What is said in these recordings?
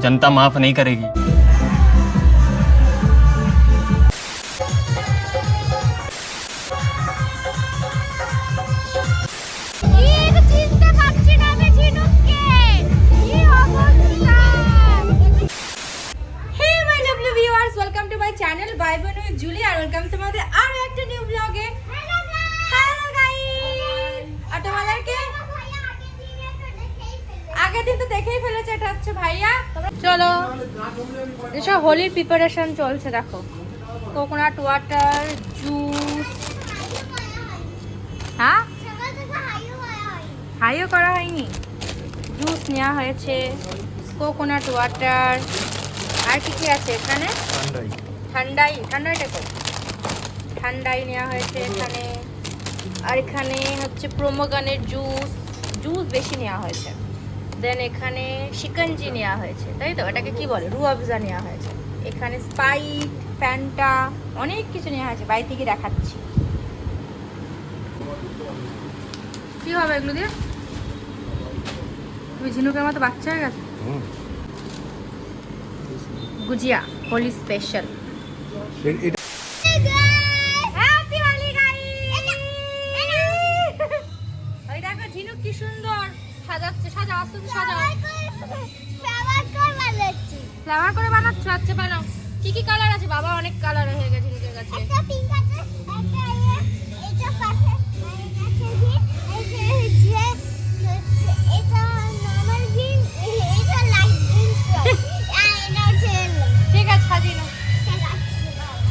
जनता माफ नहीं करेगी। Welcome to my channel vibe on with Julie আর ওয়েলকাম তোমাদের আরো একটা নিউ ব্লগে। হ্যালো গাইস, আর তোমাদেরকে আগের দিন তো দেখেই ফেলেছে, এটা হচ্ছে ভাইয়া। চলো, এসব হোলির প্রিপারেশন চলছে, দেখো কোকোনাট ওয়াটার, জুস। হ্যাঁ, হাইও করা হয়নি, জুস নেওয়া হয়েছে, কোকোনাট ওয়াটার, আর কি কি আছে এখানে? ঠান্ডাই নেওয়া হয়েছে এখানে। আর এখানে হচ্ছে প্রোমোগানের জুস বেশি নেওয়া হয়েছে। দেন এখানে শিকঞ্জি নেওয়া হয়েছে, তাই তো? এটাকে কি বলে? রুয়াবজা নেওয়া হয়েছে। এখানে স্পাইট, ফ্যান্টা, অনেক কিছু নেওয়া হয়েছে। বাড়ি থেকে দেখাচ্ছি কি হবে এগুলো দিয়ে। তুমি ঝিনুকের মতো বাচ্চা হয়ে গেছে। গুজিয়া হোলি স্পেশাল। দেখো ঝিনুক কি সুন্দর সাজাচ্ছে। সাজা, আস্তে আস্তে সাজা। ফ্লাওয়ার করে বানাচ্ছ? আচ্ছা, বানাও। কি কি কালার আছে? বাবা, অনেক কালার হয়ে গেছে ঝিনুকের কাছে। ঠিক আছে, সাজিয়ে নাও।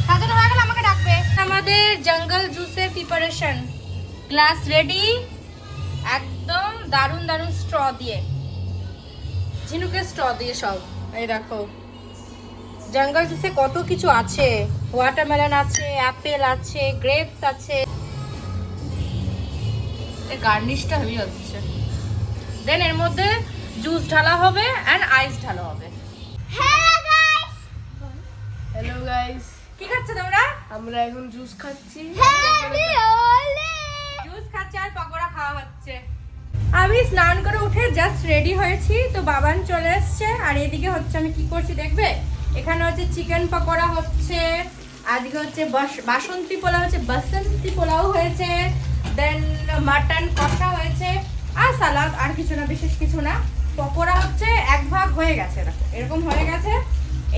সাজানো হয়ে গেলে আমাকে ডাকবে। আমাদের জঙ্গল জুসের প্রিপারেশন, গ্লাস রেডি, একদম দারুন দারুন স্ট্র দিয়ে, ঝিনুকের স্ট্র দিয়ে সব। এই দেখো জঙ্গল জুসে কত কিছু আছে। ওয়াটারমেলন আছে, অ্যাপেল আছে, গ্রেপস আছে। এই গার্নিশটা হেভি হচ্ছে। দেন এর মধ্যে জুস ঢালা হবে এন্ড আইস ঢালা হবে। হ্যালো গাইস, কি খাচ্ছ তোমরা? আমরা এখন জুস খাচ্ছি। জুস খাচ্ছে আর পকোড়া খাওয়া হচ্ছে। আমি স্নান করে উঠে জাস্ট রেডি হয়েছি, তো বাবান চলে এসছে। আর এদিকে হচ্ছে আমি কি করছি দেখবে। এখানে হচ্ছে চিকেন পকোড়া হচ্ছে, আজকে হচ্ছে বাসন্তী পোলাও হচ্ছে, বাসন্তী পোলাও হয়েছে, দেন মাটন কষা হয়েছে, আর সালাদ, আর কিছু না, বিশেষ কিছু না। পকোড়া হচ্ছে এক ভাগ হয়ে গেছে, দেখো এরকম হয়ে গেছে।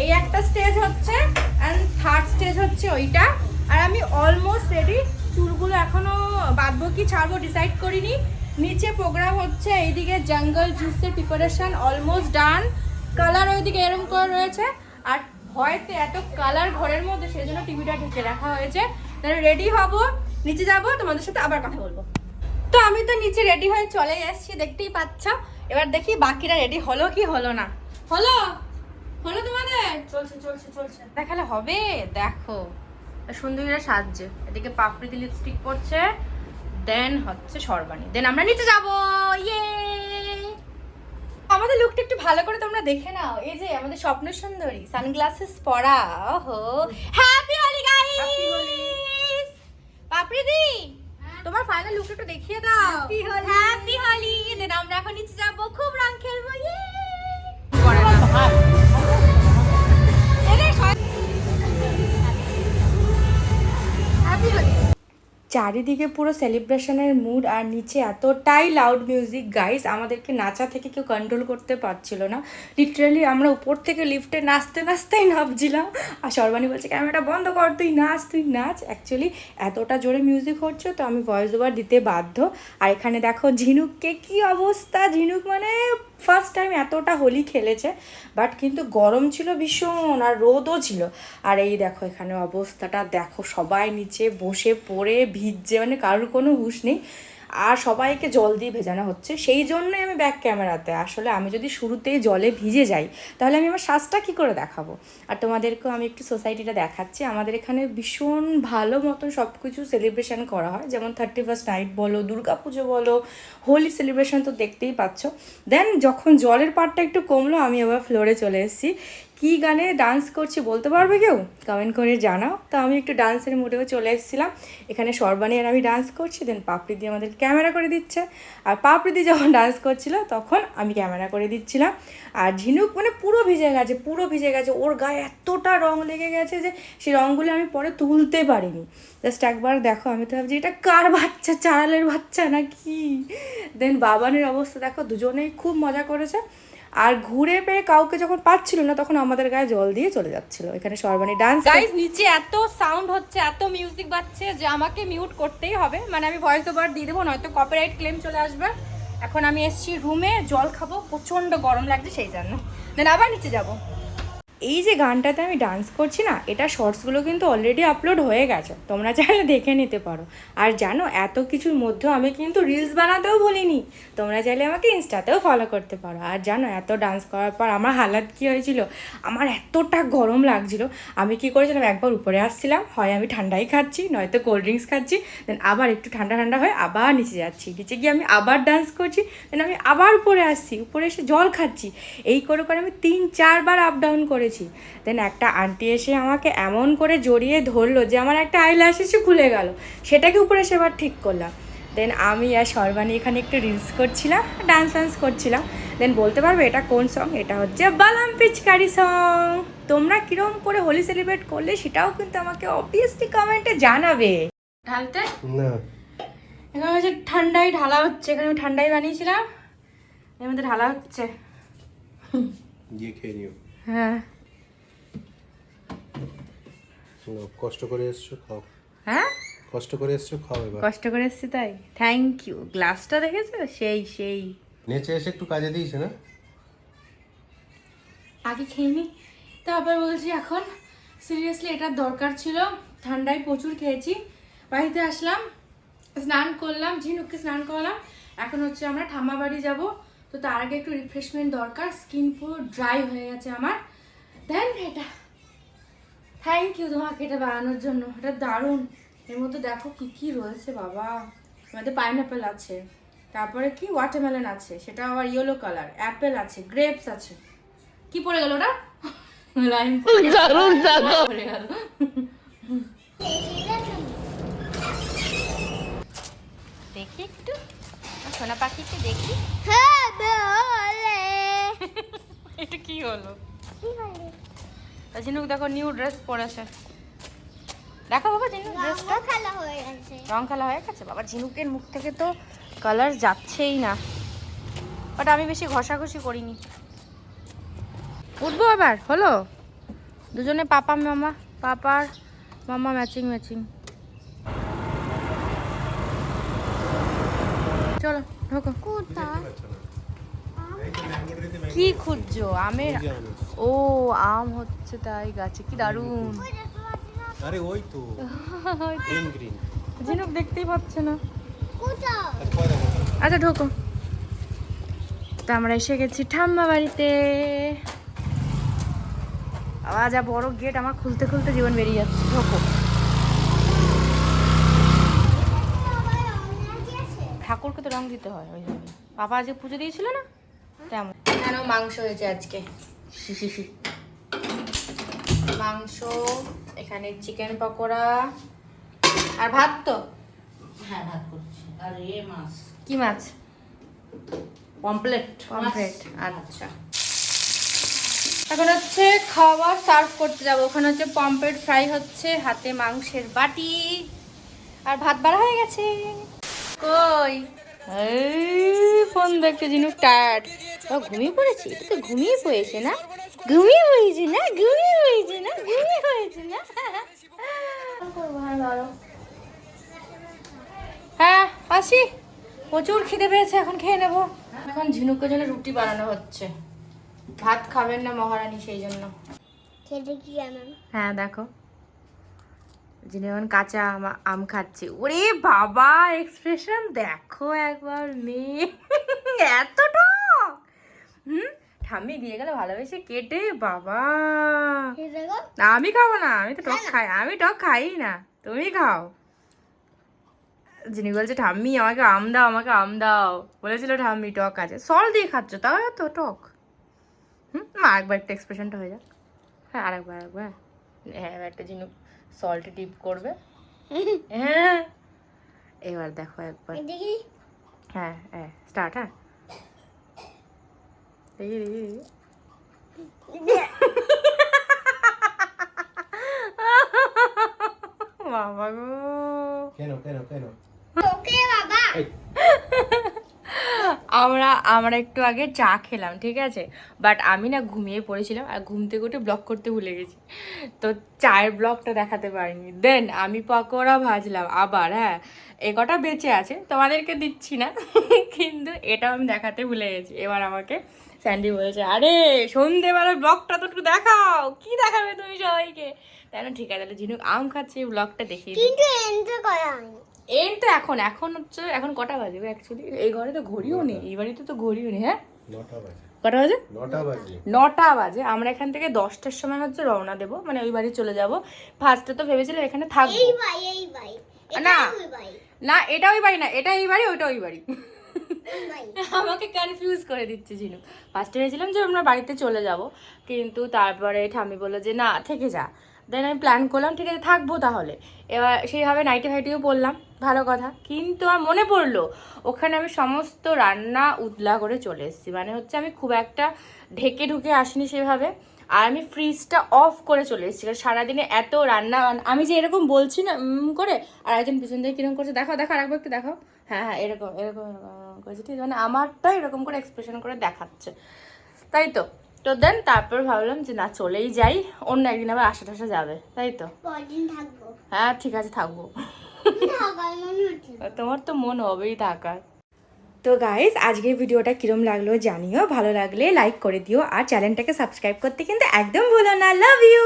এই একটা স্টেজ হচ্ছে অ্যান্ড থার্ড স্টেজ হচ্ছে ওইটা। আর আমি অলমোস্ট রেডি। চুলগুলো এখনো বাঁধবো কি ছাড়বো ডিসাইড করিনি। নিচে প্রোগ্রাম হচ্ছে, এইদিকে জঙ্গল জুসের প্রিপারেশন অলমোস্ট ডান। কালার ওইদিকে এরকম করে রয়েছে। আর হয়তো এত কালার ঘরের মধ্যে, সেজন্য টিভিটা ঢেকে রাখা হয়েছে। তাহলে রেডি হব, নিচে যাব, তোমাদের সাথে আবার কথা বলবো। তো আমি তো নিচে রেডি হয়ে চলে এসেছি, দেখতেই পাচ্ছ। এবার দেখি বাকিরা রেডি হলো কি হলো না। হলো তোমাদের? চলছে চলছে চলছে। দেখালে হবে। দেখো সুন্দরীরা সাজছে, এদিকে পাপড়িতে লিপস্টিক পড়ছে, দেন হচ্ছে সরবানি, দেন আমরা নিচে যাব। ইয়ে, আমাদের লুকটা একটু ভালো করে তোমরা দেখে নাও। এই যে আমাদের স্বপ্ন সুন্দরী, সানগ্লাসেস পরা। ওহো, হ্যাপি হোলি গাইস। পাপড়ি দি, তোমার ফাইনাল লুকটা একটু দেখিয়ে দাও। হ্যাপি হোলি। দেন আমরা এখন নিচে যাব, খুব রং খেলবো। ইয়ে, চারিদিকে পুরো সেলিব্রেশনের মুড, আর নিচে এতটাই লাউড মিউজিক গাইস, আমাদেরকে নাচা থেকে কেউ কন্ট্রোল করতে পারছিল না। লিটারালি আমরা উপর থেকে লিফটে নাচতেই নামছিলাম। আর সর্বাণী বলছে ক্যামেরাটা বন্ধ কর, তুই নাচ। অ্যাকচুয়ালি এতটা জোরে মিউজিক হচ্ছে, তো আমি ভয়েস ওভার দিতে বাধ্য। আর এখানে দেখো ঝিনুককে কি অবস্থা। ঝিনুক মানে ফার্স্ট টাইম এতটা হোলি খেলেছে, বাট কিন্তু গরম ছিল ভীষণ, আর রোদও ছিল। আর এই দেখো এখানে অবস্থাটা দেখো, সবাই নিচে বসে পড়ে ভিজছে, মানে কারোর কোনো হুঁশ নেই। আর সবাইকে জল দিয়ে ভেজানো হচ্ছে। সেই জন্যই আমি ব্যাক ক্যামেরাতে, আসলে আমি যদি শুরুতেই জলে ভিজে যাই তাহলে আমি আমার শ্বাসটা কী করে দেখাবো। আর তোমাদেরকেও আমি একটু সোসাইটিটা দেখাচ্ছি। আমাদের এখানে ভীষণ ভালো মতন সব কিছু সেলিব্রেশন করা হয়, যেমন 31st নাইট বলো, দুর্গাপুজো বলো, হোলি সেলিব্রেশন তো দেখতেই পাচ্ছ। দেন যখন জলের পাটটা একটু কমলো, আমি আবার ফ্লোরে চলে এসেছি। কী গানে ডান্স করছি বলতে পারবে কেউ? কমেন্ট করে জানাও। তো আমি একটু ডান্সের মুডেও চলে এসেছিলাম। এখানে সর্বাণী আর আমি ডান্স করছি, দেন পাপড়িদি আমাদের ক্যামেরা করে দিচ্ছে। আর পাপড়িদি যখন ডান্স করছিল তখন আমি ক্যামেরা করে দিচ্ছিলাম। আর ঝিনুক মানে পুরো ভিজে গেছে, ওর গায়ে এতটা রং লেগে গেছে যে সেই রঙগুলো আমি পরে তুলতে পারিনি। জাস্ট একবার দেখো, আমি তো ভাবছি এটা কার বাচ্চা, চারালের বাচ্চা নাকি। দেন বাবানের অবস্থা দেখো, দুজনেই খুব মজা করেছে। আর ঘুরে পেয়ে কাউকে যখন পাচ্ছিল না তখন আমাদের গায়ে জল দিয়ে চলে যাচ্ছিল। এখানে সর্বাণী ডান্স। গাইস নিচে এত সাউন্ড হচ্ছে, এত মিউজিক বাজছে যে আমাকে মিউট করতেই হবে, মানে আমি ভয়েস ওভার দিয়ে দেবো, নয়তো কপিরাইট ক্লেম চলে আসবে। এখন আমি এসেছি রুমে, জল খাবো, প্রচণ্ড গরম লাগছে সেই জন্য। দেন আবার নিচে যাবো। এই যে গানটাতে আমি ডান্স করছি না, এটা শর্টসগুলো কিন্তু অলরেডি আপলোড হয়ে গেছে, তোমরা চাইলে দেখে নিতে পারো। আর জানো এত কিছুর মধ্যেও আমি কিন্তু রিলস বানাতেও ভুলিনি, তোমরা চাইলে আমাকে ইনস্টাতেও ফলো করতে পারো। আর জানো এত ডান্স করার পর আমার হালাত কী হয়েছিল, আমার এতটা গরম লাগছিল, আমি কী করেছিলাম, একবার উপরে আসছিলাম, হয় আমি ঠান্ডাই খাচ্ছি নয়তো কোল্ড ড্রিঙ্কস খাচ্ছি, দেন আবার একটু ঠান্ডা ঠান্ডা হয়ে আবার নিচে যাচ্ছি, নিচে গিয়ে আমি আবার ডান্স করছি, দেন আমি আবার উপরে আসছি, উপরে এসে জল খাচ্ছি, এই করে করে আমি 3-4 বার আপ ডাউন করেছি। দেন একটা আন্টি এসে আমাকে এমন করে জড়িয়ে ধরলো যে আমার একটা আইল্যাশ এসে খুলে গেল, সেটাকে উপরে এসে এবার ঠিক করলাম। দেন আমি আর সর্বাণী এখানে একটু রিলস করছিলাম, ডান্স করছিলাম। দেন বলতে পারবে এটা কোন সং? এটা হচ্ছে বালাম পিচকারি সং। তোমরা কিরম করে হোলি সেলিব্রেট করলে সেটাও কিন্তু আমাকে অবভিয়াসলি কমেন্টে জানাবে। ঢালতে না, এখানে হচ্ছে ঠান্ডাই ঢালা হচ্ছে, এখানে আমি ঠান্ডাই বানিয়েছিলাম, এর মধ্যে ঢালা হচ্ছে। গিয়ে খেয়ে নিও। হ্যাঁ কষ্ট করে এসছো, খাও। হ্যাঁ কষ্ট করে এসছো, খাও এবার। কষ্ট করে এসছি তাই, থ্যাংক ইউ। গ্লাসটা দেখেছো, সেই নেচে এসে একটু কাজে দিয়েছে না? আগে খেয়ে নি, তারপর বলছি এখন সিরিয়াসলি এটার দরকার ছিল। ঠান্ডায় প্রচুর খেয়েছি, বাড়িতে আসলাম, স্নান করলাম, ঝিনুককে স্নান করলাম, এখন হচ্ছে আমরা ঠাম্মা বাড়ি যাবো। তো তার আগে একটু রিফ্রেশমেন্ট দরকার, স্কিন পুরো ড্রাই হয়ে গেছে আমার। দেন এটা থ্যাংক ইউ তোমাকে এটা বানানোর জন্য, এটা দারুণ। এর মধ্যে দেখো কী কী রয়েছে বাবা, এর মধ্যে পাইনঅ্যাপেল আছে, তারপরে কি ওয়াটারমেলন আছে, সেটা আবার ইয়েলো কালার, অ্যাপেল আছে, গ্রেপস আছে। কি পড়ে গেল ওটা? লাইম পড়ে গেল। দেখি একটু সোনা পাখিকে দেখি। এটা কি হলো? ঝিনুক দেখো নিউ ড্রেস পরেছে, দেখো বাবা ঝিনুক ড্রেসটা রং খেলা হয়ে গেছে বাবা। ঝিনুকের মুখ থেকে তো কালার যাচ্ছেই না, বাট আমি বেশি ঘষাঘষি করিনি। উঠবো এবার, হলো দুজনে পাপার মামা ম্যাচিং। চলো ঢোকো। কি খুঁজছো? আমের? ও আম হচ্ছে তাই গাছে, কি দারুণ। আরে ওই তো গ্রিন গ্রিন। ঝিনুক দেখতেই পাচ্ছে না। আচ্ছা ঢোকো। তো আমরা এসে গেছি ঠাম্মা বাড়িতে। আবার যা বড় গেট, আমার খুলতে খুলতে জীবন বেরিয়ে যাচ্ছে। ঢোকো। ঠাকুরকে তো রং দিতে হয়, ওই জন্য পাপা আজকে পুজো দিয়েছিল না, তেমন। কেন মাংস হয়েছে আজকে, মাংস, এখানে চিকেন পকোড়া আর ভাত। তো হ্যাঁ ভাত করছি। আর মাছ, কি মাছ? পমপ্লেট। আচ্ছা। এখন হচ্ছে খাবার সার্ভ করতে যাবো, ওখানে হচ্ছে পমফ্রেট ফ্রাই হচ্ছে, হাতে মাংসের বাটি, আর ভাত বাড়া হয়ে গেছে। কই ফোন দেখতে ঝিনুক টায়ার্ড, ঘুমিয়ে পড়েছি। এটা তো ঘুমিয়ে পড়েছে না? হ্যাঁ আসি, প্রচুর খিদে পেয়েছে, এখন খেয়ে নেবো। এখন ঝিনুকের জন্য রুটি বানানো হচ্ছে, ভাত খাবেন না মহারানী, সেই জন্য। হ্যাঁ দেখো যিনি এখন কাঁচা আম খাচ্ছে। ওরে বাবা এক্সপ্রেশন দেখো একবার, মেয়ে এত টক। ঠাম্মি দিয়ে গেলে ভালোবেসে কেটে। বাবা আমি খাবো না, আমি তো টক খাই, আমি টক খাই না, তুমি খাও। যিনি বলছে ঠাম্মি আমাকে আম দাও, বলেছিল ঠাম্মি টক আছে, সল দিয়ে খাচ্ছ তাও এত টক। মা একবার একটা এক্সপ্রেশনটা হয়ে যাক। হ্যাঁ আরেকবার হ্যাঁ এবার একটা ঝিনুক সল্ট ডিপ করবে। হ্যাঁ এবার দেখো একবার। হ্যাঁ হ্যাঁ স্টার্ট। হ্যাঁ দেখি দেখি বাবা গো কেন আমরা একটু আগে চা খেলাম, ঠিক আছে, বাট আমি না ঘুমিয়ে পড়েছিলাম আর ঘুম থেকে উঠে ব্লগ করতে ভুলে গেছি, তো চায়ের ব্লগটা দেখাতে পারিনি। দেন আমি পকোড়া ভাজলাম আবার। হ্যাঁ এ কটা বেঁচে আছে, তোমাদেরকে দিচ্ছি না কিন্তু এটাও আমি দেখাতে ভুলে গেছি। এবার আমাকে স্যান্ডি বলেছে, আরে সন্ধেবেলার ব্লগটা তো একটু দেখাও, কি দেখাবে তুমি সবাইকে? তাই না, ঠিক আছে তাহলে ঝিনুক আম খাচ্ছে ব্লগটা দেখিয়ে দিই। এন তো এখন হচ্ছে, এখন কটা বাজে অ্যাকচুয়ালি? এই ঘরে তো ঘড়িও নেই, এই বাড়িতে তো ঘড়িও নেই। হ্যাঁ 9টা বাজে। কটা বাজে? 9টা 9টা বাজে। আমরা এখান থেকে 10টার সময় হচ্ছে রওনা দেবো, মানে ওই বাড়ি চলে যাব। ফার্স্টে তো ভেবেছিলাম এখানে থাকবো না, না এটা ওই বাড়ি না, এটা এই বাড়ি, ওইটা ওই বাড়ি। আমাকে কনফিউজ করে দিচ্ছে ঝিনু। ফার্স্টে ভেবেছিলাম যে আমরা বাড়িতে চলে যাব, কিন্তু তারপরে ঠাম্মি বললো যে না থেকে যা। দেন আমি প্ল্যান করলাম ঠিক আছে থাকবো তাহলে। এবার সেইভাবে নাইটি ফাইটিও পরলাম, ভালো কথা। কিন্তু আমার মনে পড়লো ওখানে আমি সমস্ত রান্না উদলা করে চলে এসেছি, মানে হচ্ছে আমি খুব একটা ঢেকে ঢুকে আসিনি সেভাবে। আর আমি ফ্রিজটা অফ করে চলে এসেছি, কারণ সারাদিনে এত রান্না আমি যে এরকম বলছি না করে, আর একজন পিছন থেকে কিরকম করছে দেখাও আরেকবার একটু দেখাও। হ্যাঁ হ্যাঁ এরকম এরকম এরকম করছে, ঠিক আছে, মানে আমারটা এরকম করে এক্সপ্রেশন করে দেখাচ্ছে, তাই তো। তো দেন তারপর ভাবলাম যে না চলেই যাই, অন্য একদিন আবার আসা টাসা যাবে, তাই তো। হ্যাঁ ঠিক আছে থাকবো, তোমার তো মন হবেই থাকার। তো গাইস আজকের ভিডিওটা কিরম লাগলো জানিও, ভালো লাগলে লাইক করে দিও আর চ্যানেলটাকে সাবস্ক্রাইব করতে কিন্তু একদম ভুলো না। Love you.